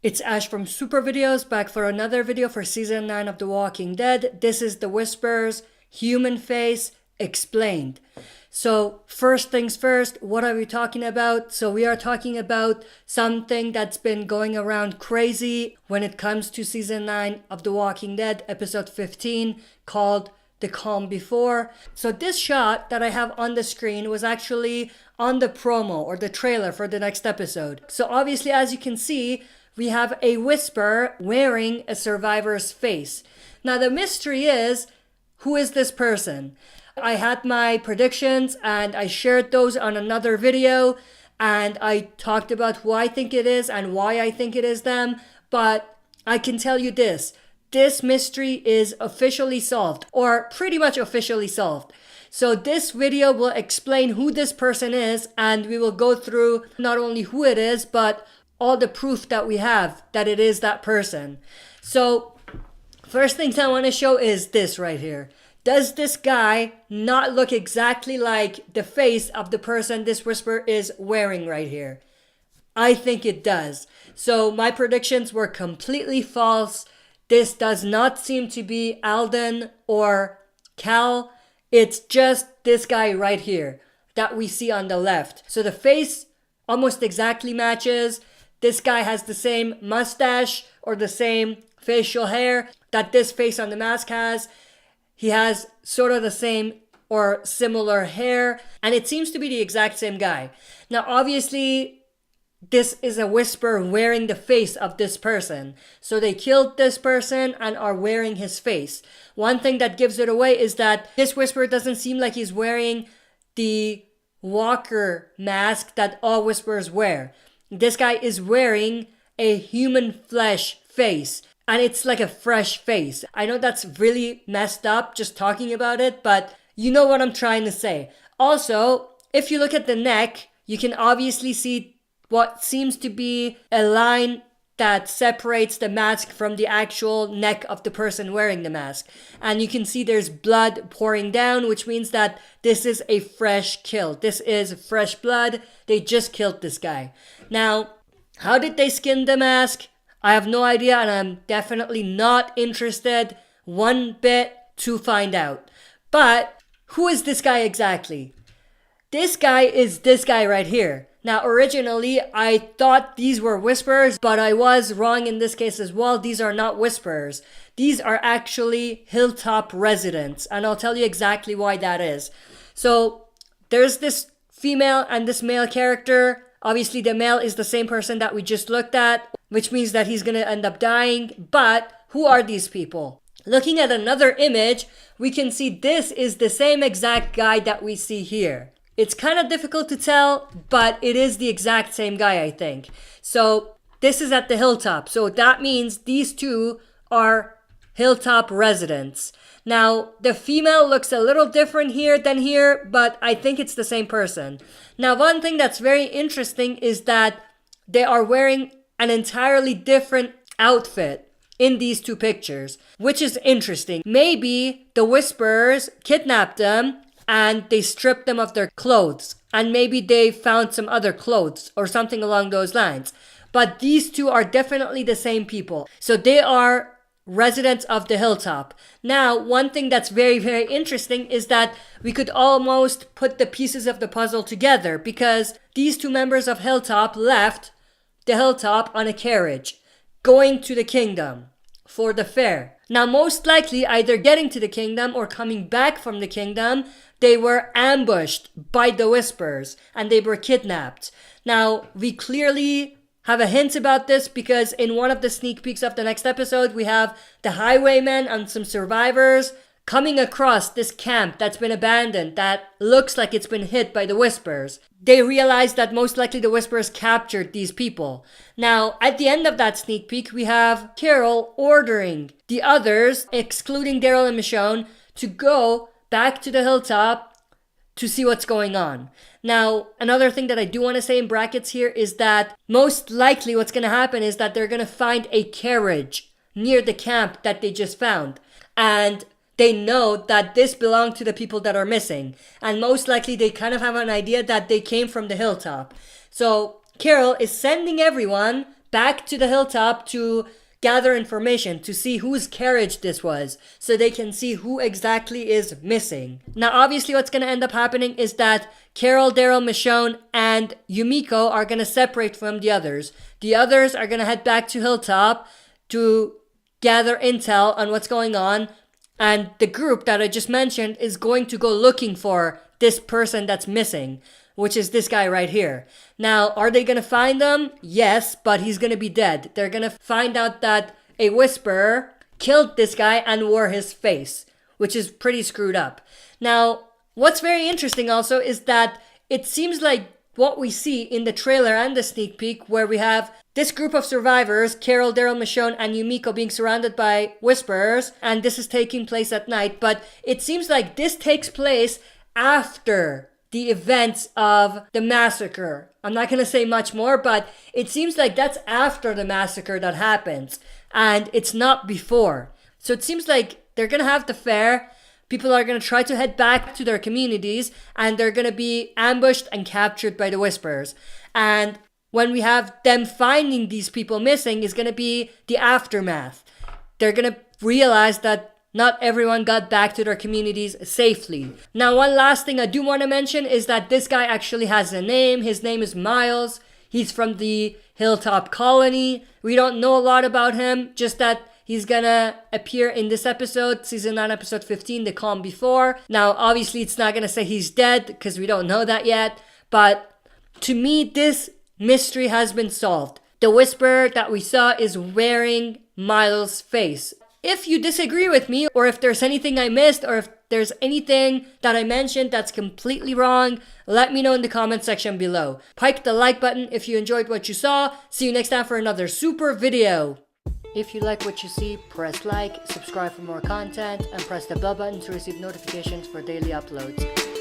It's Ash from Super Videos, back for another video for Season 9 of The Walking Dead. This is The Whispers, Human Face, Explained. So, first things first, what are we talking about? So we are talking about something that's been going around crazy when it comes to Season 9 of The Walking Dead, Episode 15, called The Calm Before. So this shot that I have on the screen was actually on the promo or the trailer for the next episode. So obviously, as you can see, we have a Whisper wearing a survivor's face. Now the mystery is, who is this person? I had my predictions and I shared those on another video, and I talked about who I think it is and why I think it is them. But I can tell you this mystery is officially solved, or pretty much officially solved. So this video will explain who this person is, and we will go through not only who it is, but all the proof that we have that it is that person. So first things I want to show is this right here. Does this guy not look exactly like the face of the person this Whisper is wearing right here? I think it does. So my predictions were completely false. This does not seem to be Alden or Cal. It's just this guy right here that we see on the left. So the face almost exactly matches. This guy has the same mustache or the same facial hair that this face on the mask has. He has sort of the same or similar hair, and it seems to be the exact same guy. Now, obviously, this is a Whisper wearing the face of this person. So they killed this person and are wearing his face. One thing that gives it away is that this Whisper doesn't seem like he's wearing the Walker mask that all Whispers wear. This guy is wearing a human flesh face, and it's like a fresh face. I know that's really messed up just talking about it, but you know what I'm trying to say. Also, if you look at the neck, you can obviously see what seems to be a line that separates the mask from the actual neck of the person wearing the mask. And you can see there's blood pouring down, which means that this is a fresh kill. This is fresh blood. They just killed this guy. Now, how did they skin the mask? I have no idea, and I'm definitely not interested one bit to find out. But who is this guy exactly? This guy is this guy right here. Now, originally, I thought these were Whisperers, but I was wrong in this case as well. These are not Whisperers. These are actually Hilltop residents, and I'll tell you exactly why that is. So, there's this female and this male character. Obviously, the male is the same person that we just looked at, which means that he's gonna end up dying. But who are these people? Looking at another image, we can see this is the same exact guy that we see here. It's kind of difficult to tell, but it is the exact same guy, I think. So this is at the Hilltop. So that means these two are Hilltop residents. Now, the female looks a little different here than here, but I think it's the same person. Now, one thing that's very interesting is that they are wearing an entirely different outfit in these two pictures, which is interesting. Maybe the Whisperers kidnapped them and they stripped them of their clothes, and maybe they found some other clothes or something along those lines. But these two are definitely the same people. So they are residents of the Hilltop. Now, one thing that's very, very interesting is that we could almost put the pieces of the puzzle together, because these two members of Hilltop left the Hilltop on a carriage, going to the kingdom for the fair. Now, most likely, either getting to the kingdom or coming back from the kingdom, they were ambushed by the Whispers and they were kidnapped. Now, we clearly have a hint about this because in one of the sneak peeks of the next episode, we have the highwaymen and some survivors coming across this camp that's been abandoned that looks like it's been hit by the Whispers. They realize that most likely the Whispers captured these people. Now, at the end of that sneak peek, we have Carol ordering the others, excluding Daryl and Michonne, to go back to the Hilltop to see what's going on. Now, another thing that I do want to say in brackets here is that most likely what's going to happen is that they're going to find a carriage near the camp that they just found. And they know that this belonged to the people that are missing. And most likely they kind of have an idea that they came from the Hilltop. So Carol is sending everyone back to the hilltop to gather information, to see whose carriage this was, so they can see who exactly is missing. Now, obviously, what's going to end up happening is that Carol, Daryl, Michonne, and Yumiko are going to separate from the others. The others are going to head back to Hilltop to gather intel on what's going on, and the group that I just mentioned is going to go looking for this person that's missing, which is this guy right here. Now, are they going to find him? Yes, but he's going to be dead. They're going to find out that a Whisperer killed this guy and wore his face, which is pretty screwed up. Now, what's very interesting also is that it seems like what we see in the trailer and the sneak peek, where we have this group of survivors, Carol, Daryl, Michonne, and Yumiko, being surrounded by Whisperers, and this is taking place at night, but it seems like this takes place after the events of the massacre. I'm not going to say much more, but it seems like that's after the massacre that happens, and it's not before. So it seems like they're going to have the fair. People are going to try to head back to their communities, and they're going to be ambushed and captured by the Whisperers. And when we have them finding these people missing is going to be the aftermath. They're going to realize that not everyone got back to their communities safely. Now, one last thing I do want to mention is that this guy actually has a name. His name is Miles. He's from the Hilltop Colony. We don't know a lot about him, just that he's gonna appear in this episode, Season 9, Episode 15, The Calm Before. Now, obviously, it's not gonna say he's dead, because we don't know that yet. But to me, this mystery has been solved. The Whisperer that we saw is wearing Miles' face. If you disagree with me, or if there's anything I missed, or if there's anything that I mentioned that's completely wrong, let me know in the comment section below. Pike the like button if you enjoyed what you saw. See you next time for another super video. If you like what you see, press like, subscribe for more content, and press the bell button to receive notifications for daily uploads.